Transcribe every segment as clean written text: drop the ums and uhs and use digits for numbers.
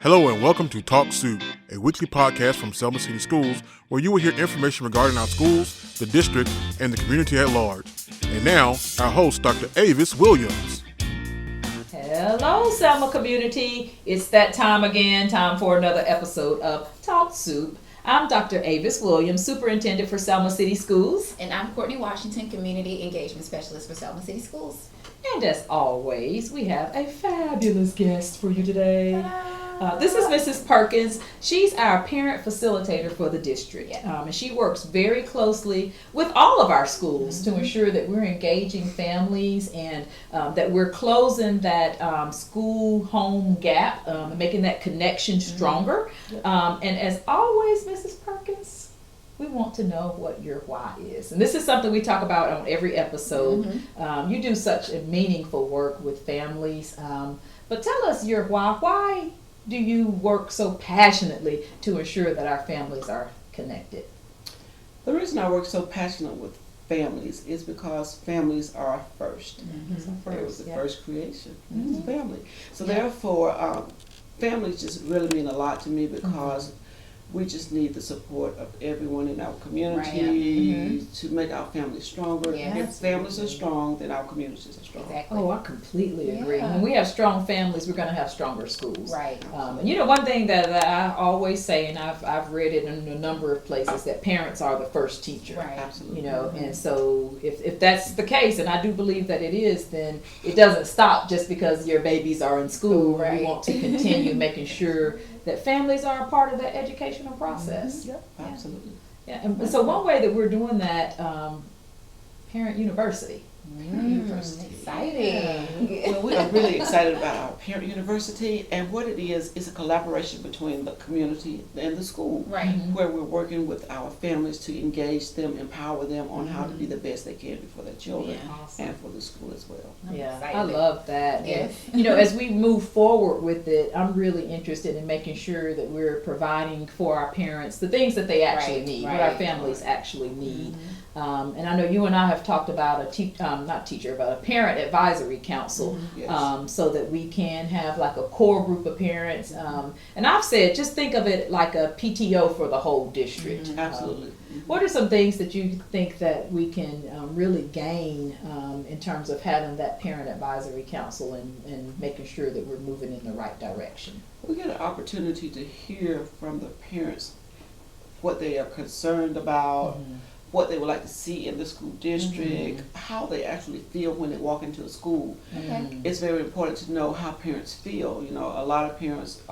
Hello and welcome to Talk Soup, a weekly podcast from Selma City Schools where you will hear information regarding our schools, the district, and the community at large. And now, our host, Dr. Avis Williams. Hello, Selma community. It's that time again, time for another episode of Talk Soup. I'm Dr. Avis Williams, Superintendent for Selma City Schools. And I'm Courtney Washington, Community Engagement Specialist for Selma City Schools. And as always, we have a fabulous guest for you today. This is Mrs. Perkins. She's our parent facilitator for the district. And she works very closely with all of our schools to ensure that we're engaging families and that we're closing that school-home gap and making that connection stronger. And as always, Mrs. Perkins, we want to know what your why is. And this is something we talk about on every episode. You do such a meaningful work with families. But tell us your why. Why do you work so passionately to ensure that our families are connected? The reason I work so passionately with families is because families are first. It was the first creation. It's family. So therefore, families just really mean a lot to me because we just need the support of everyone in our community to make our families stronger. If families are strong, then our communities are strong. Exactly. Oh, I completely agree. When we have strong families, we're going to have stronger schools. Right. And you know, one thing that I always say, and I've read it in a number of places, that parents are the first teacher. Right. Absolutely. You know, and so if that's the case, and I do believe that it is, then it doesn't stop just because your babies are in school. Right. We want to continue making sure that families are a part of that educational process. Absolutely. Yeah, and so one way that we're doing that, Parent University. Exciting. Well, we are really excited about our Parent University, and what it is a collaboration between the community and the school, Right. where we're working with our families to engage them, empower them on how to be the best they can for their children Awesome. and for the school as well. Yeah, excited. I love that. Yes. And, you know, as we move forward with it, I'm really interested in making sure that we're providing for our parents the things that they actually Right, need, what our right. families actually need. And I know you and I have talked about a parent advisory council, Yes. so that we can have like a core group of parents. And I've said, just think of it like a PTO for the whole district. Absolutely. What are some things that you think that we can really gain in terms of having that parent advisory council and making sure that we're moving in the right direction? We get an opportunity to hear from the parents what they are concerned about, what they would like to see in the school district, how they actually feel when they walk into a school. It's very important to know how parents feel. You know, a lot of parents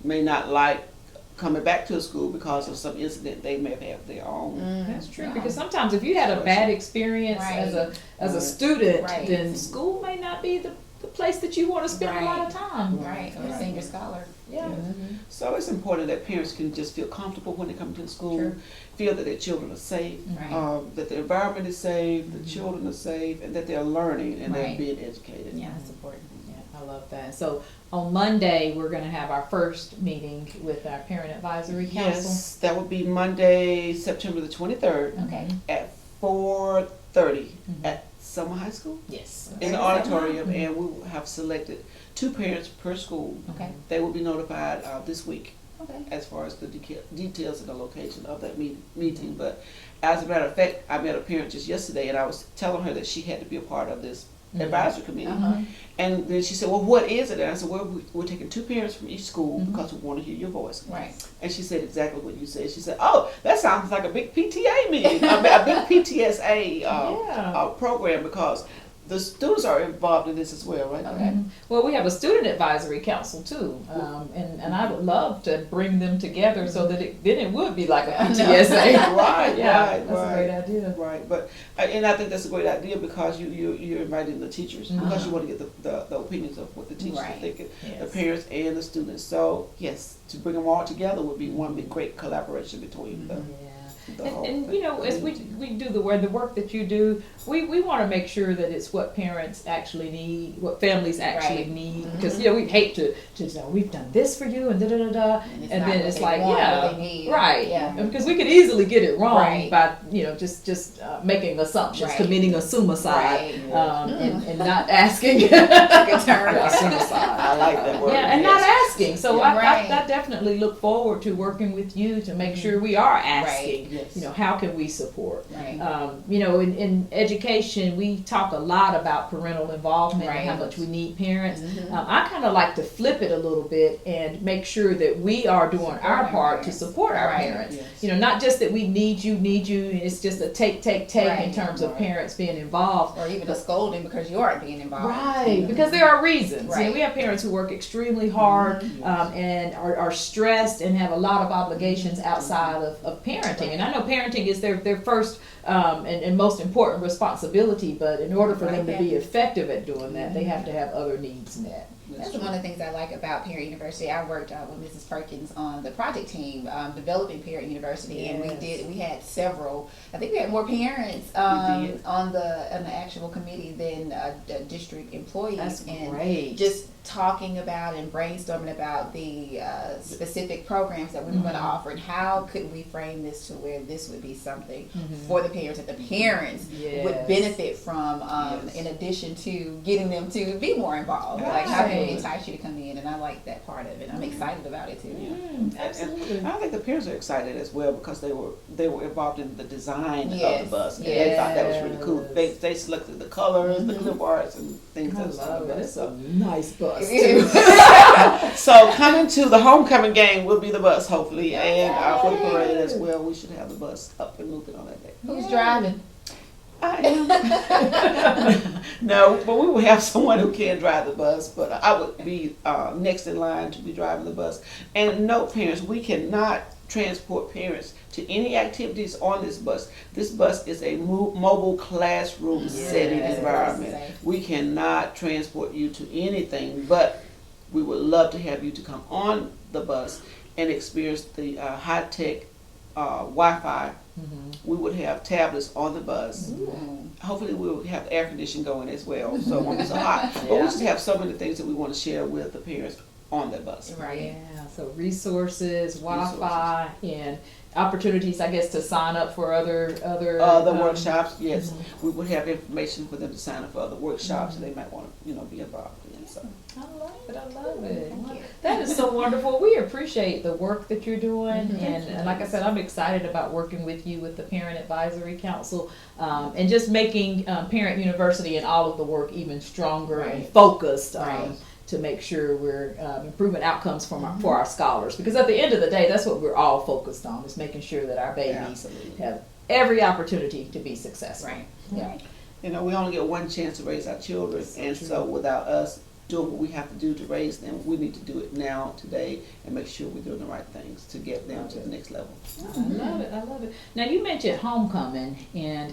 may not like coming back to a school because of some incident they may have had of their own. That's true, because sometimes if you had a bad experience as a student, then school may not be the place that you want to spend a lot of time. Right. Or senior scholar. Yeah. So it's important that parents can just feel comfortable when they come to the school, Sure. feel that their children are safe, Right. that the environment is safe, the children are safe, and that they're learning and they're Right. being educated. Yeah, that's important. Yeah, I love that. So on Monday, we're going to have our first meeting with our parent advisory council. Yes, that would be Monday, September the 23rd Okay. at 4:30 at Selma High School Yes. in the Okay. auditorium, and we will have selected 2 parents per school. Okay. They will be notified this week Okay. as far as the details and the location of that meeting. But as a matter of fact, I met a parent just yesterday, and I was telling her that she had to be a part of this advisory committee. And then she said, well, what is it? And I said, well, we're taking 2 parents from each school because we want to hear your voice. Right. And she said exactly what you said. She said, oh, that sounds like a big PTA meeting, a big PTSA program, because the students are involved in this as well, right? Okay. Well, we have a student advisory council too, and I would love to bring them together so that then it would be like a PTSA. Right, Yeah, right, that's right. a great idea. Right, but and I think that's a great idea because you're inviting the teachers because you want to get the opinions of what the teachers are thinking, the Yes. parents and the students. So yes, to bring them all together would be one big great collaboration between the whole And you know, as we do the work that you do, we want to make sure that it's what parents actually need, what families actually need, because you know we hate to say we've done this for you and da da da da, and then it's like what they need. right, Yeah. because we could easily get it wrong Right. by just making assumptions, Right. committing a suicide, Right. and not asking. Good term. Yeah, suicide. I like that word. Yeah, and yes. not asking. So I definitely look forward to working with you to make sure we are asking, how can we support? In education, we talk a lot about parental involvement and how much we need parents. I kind of like to flip it a little bit and make sure that we are doing our part to support our parents. Not just that we need you, it's just a take in terms of parents being involved. Or even a scolding because you aren't being involved. Right, because there are reasons. We have parents who work extremely hard and are stressed and have a lot of obligations outside of parenting. And I know parenting is their first and most important responsibility, but in order for them to be effective at doing that, they have to have other needs met. That's one of the things I like about Parent University. I worked with Mrs. Perkins on the project team developing Parent University, and we had several. I think we had more parents on the actual committee than district employees. That's and great. Just talking about and brainstorming about the specific programs that we were going to offer and how could we frame this to where this would be something for the parents that the parents would benefit from in addition to getting them to be more involved. Like how can we entice you to come in, and I like that part of it. I'm excited about it too. Absolutely. And I think the parents are excited as well because they were involved in the design of the bus. And they thought that was really cool. They selected the colors, the clip arts, and things. I love it. It's a nice bus. So coming to the homecoming game will be the bus, hopefully, and for the parade as well. We should have the bus up and moving on that day. Who's driving? I am. No, but we will have someone who can drive the bus, but I would be next in line to be driving the bus. And note, parents, we cannot transport parents to any activities on this bus. This bus is a mobile classroom setting environment. We cannot transport you to anything, but we would love to have you to come on the bus and experience the high-tech Wi-Fi. We would have tablets on the bus. Hopefully we'll have air conditioning going as well, so it won't be so hot. But we just have so many things that we want to share with the parents on that bus. Yeah, so resources, Wi-Fi, and opportunities, I guess, to sign up for other workshops. Yes, we would have information for them to sign up for other workshops that they might want to, be involved in. So. I love it. That is so wonderful. We appreciate the work that you're doing, and like I said, I'm excited about working with you with the Parent Advisory Council, and just making Parent University and all of the work even stronger and focused. To make sure we're improving outcomes for our scholars, because at the end of the day, that's what we're all focused on, is making sure that our babies have every opportunity to be successful. We only get one chance to raise our children, so without us doing what we have to do to raise them, we need to do it now, today, and make sure we're doing the right things to get them to the next level. I love it. Now, you mentioned homecoming, and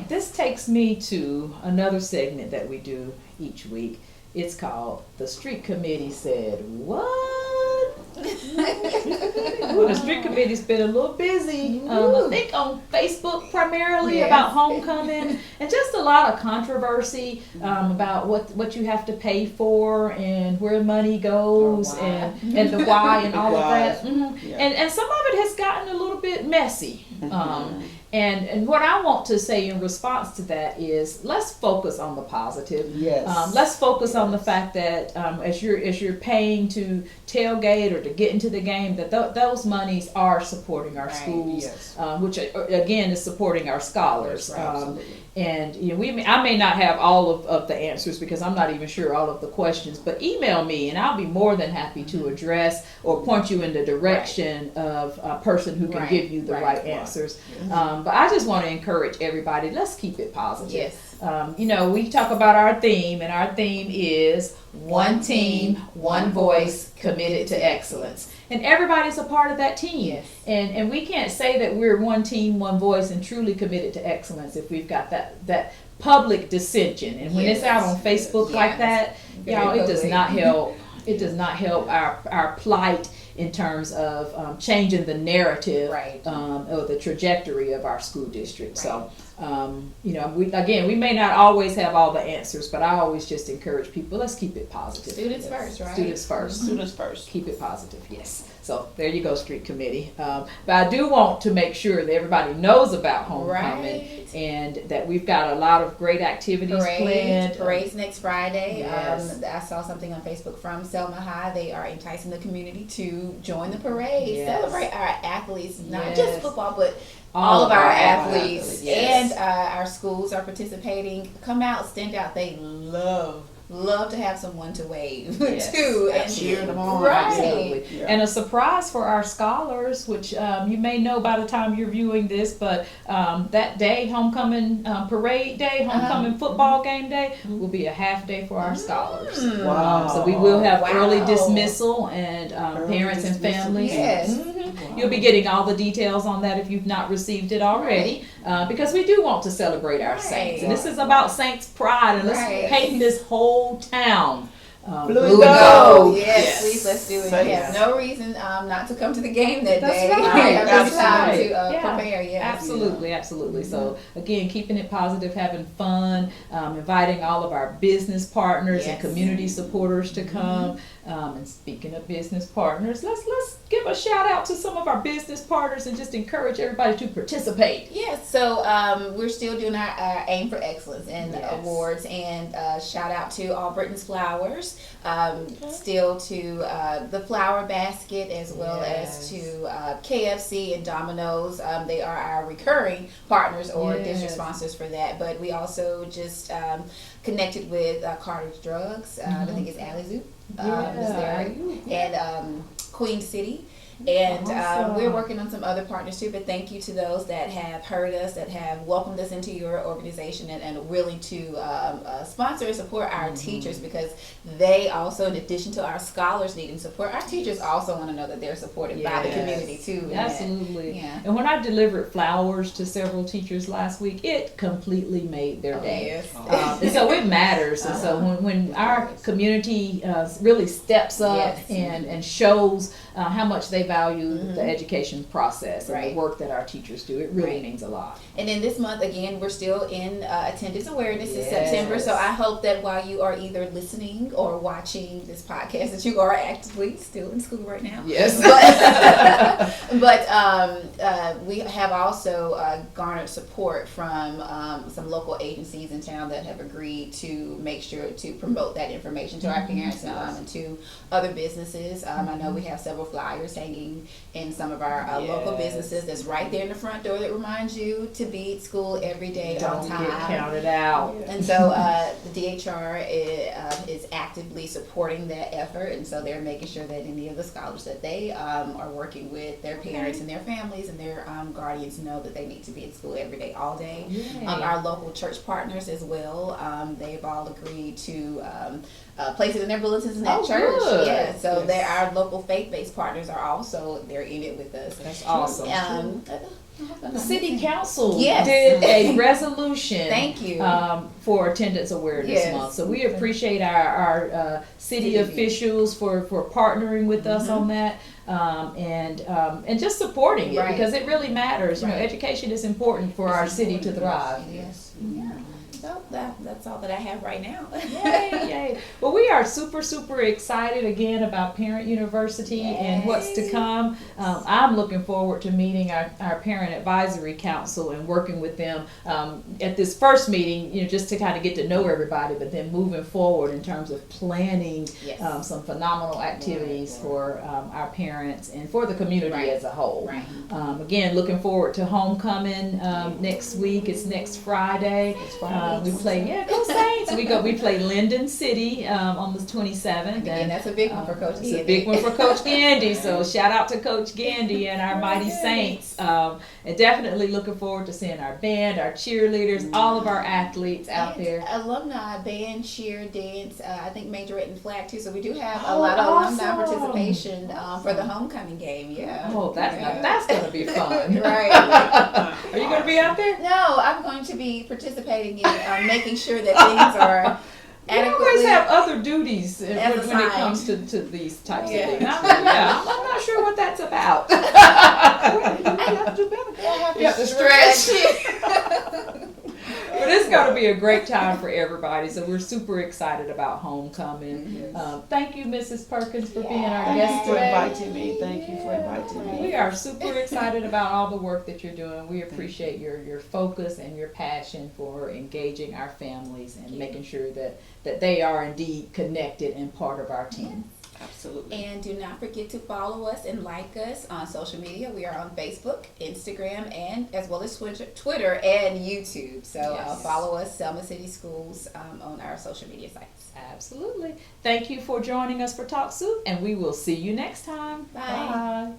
this takes me to another segment that we do each week. It's called The Street Committee Said What? The Street Committee's been a little busy, I think on Facebook primarily, about homecoming, and just a lot of controversy about what you have to pay for and where money goes and the why and all of that. And some of it has gotten a little bit messy. And what I want to say in response to that is, let's focus on the positive. Let's focus on the fact that as you're paying to tailgate or to get into the game, that those monies are supporting our schools, which again is supporting our scholars. And I may not have all of the answers because I'm not even sure all of the questions, but email me and I'll be more than happy to address or point you in the direction of a person who can give you the right answers. But I just want to encourage everybody, let's keep it positive. We talk about our theme, and our theme is one team, one voice, committed to excellence. And everybody's a part of that team. And we can't say that we're one team, one voice, and truly committed to excellence if we've got that public dissension. And when it's out on Facebook like that, it does not help. It does not help our plight in terms of changing the narrative or the trajectory of our school district. So We may not always have all the answers, but I always just encourage people, let's keep it positive. Students first, right? Students first. Students first. Keep it positive, yes. So there you go, street committee. But I do want to make sure that everybody knows about homecoming and that we've got a lot of great activities planned. Parades next Friday. Yes. I saw something on Facebook from Selma High. They are enticing the community to join the parade, celebrate our athletes, not just football, but all of our athletes. And our schools are participating. Come out, stand out. They love to have someone to wave to and cheer them on. Absolutely. Yeah. And a surprise for our scholars, which you may know by the time you're viewing this, but that day, homecoming parade day, homecoming football game day, will be a half day for our scholars. Wow. So we will have early dismissal and parents and families. Yes. Wow. You'll be getting all the details on that if you've not received it already, because we do want to celebrate our saints. And this is about Saints pride, and let's paint this whole town blue and gold. Yes, please, let's do it. So, we have no reason not to come to the game that day. Right. That's time to prepare. Yes. Absolutely. So again, keeping it positive, having fun, inviting all of our business partners and community supporters to come. And speaking of business partners, let's give a shout out to some of our business partners and just encourage everybody to participate. Yes, so we're still doing our Aim for Excellence and awards, and shout out to All Britain's Flowers, still to the Flower Basket, as well as to KFC and Domino's. They are our recurring partners or district sponsors for that, but we also just connected with Carter's Drugs. I think it's Alizoo. Is there, and Queen City. And we're working on some other partners too, but thank you to those that have heard us, that have welcomed us into your organization, and willing to sponsor and support our teachers, because they also, in addition to our scholars needing support, our teachers also want to know that they're supported by the community too. Absolutely. And when I delivered flowers to several teachers last week, it completely made their day. And so it matters. And so when our community really steps up and shows how much they value the education process and the work that our teachers do, it really means a lot. And then this month, again, we're still in attendance awareness in September, so I hope that while you are either listening or watching this podcast, that you are actively still in school right now. Yes. But we have also garnered support from some local agencies in town that have agreed to make sure to promote that information to our parents and to other businesses. I know we have several flyers hanging in some of our local businesses that's right there in the front door that reminds you to be at school every day on time. Don't get counted out. And so the DHR is actively supporting that effort, and so they're making sure that any of the scholars that they are working with, their parents and their families and their guardians, know that they need to be at school every day, all day. Our local church partners as well, they've all agreed to place it in their bulletins in that church. Good. Yeah, so they're our local faith-based partners are also, they're in it with us. That's awesome. The city council Yes. did a resolution. Thank you. For Attendance Awareness Month. So we appreciate our city officials for partnering with us on that, and just supporting it, because it really matters. You know, education is important for our city to thrive. Yes. Yeah. So that's all that I have right now. Yay. Well, we are super excited again about Parent University and what's to come. I'm looking forward to meeting our Parent Advisory Council and working with them at this first meeting, you know, just to kind of get to know everybody, but then moving forward in terms of planning some phenomenal activities for our parents and for the community as a whole. Again, looking forward to homecoming next week. It's next Friday. We play, go Saints. We play Linden City on the 27th. And that's a big one for Coach Gandy. It's a big one for Coach Gandy. So shout out to Coach Gandy and our Mighty Saints. And definitely looking forward to seeing our band, our cheerleaders, all of our athletes out there. Alumni, band, cheer, dance, I think majorette and flag too. So we do have a lot of alumni participation for the homecoming game. Oh, that's going to be fun. Are you going to be out there? No, I'm going to be participating in making sure that things are You always have other duties when it comes to these types of things. I'm not sure what that's about. You have to stretch. But it's going to be a great time for everybody. So we're super excited about homecoming. Thank you, Mrs. Perkins, for being our guest today. Thank you for inviting me. Thank you for inviting me. We are super excited about all the work that you're doing. We appreciate your focus and your passion for engaging our families and making sure that they are indeed connected and part of our team. Absolutely. And do not forget to follow us and like us on social media. We are on Facebook, Instagram, and as well as Twitter and YouTube. So follow us, Selma City Schools, on our social media sites. Absolutely. Thank you for joining us for Talk Soup, and we will see you next time. Bye. Bye.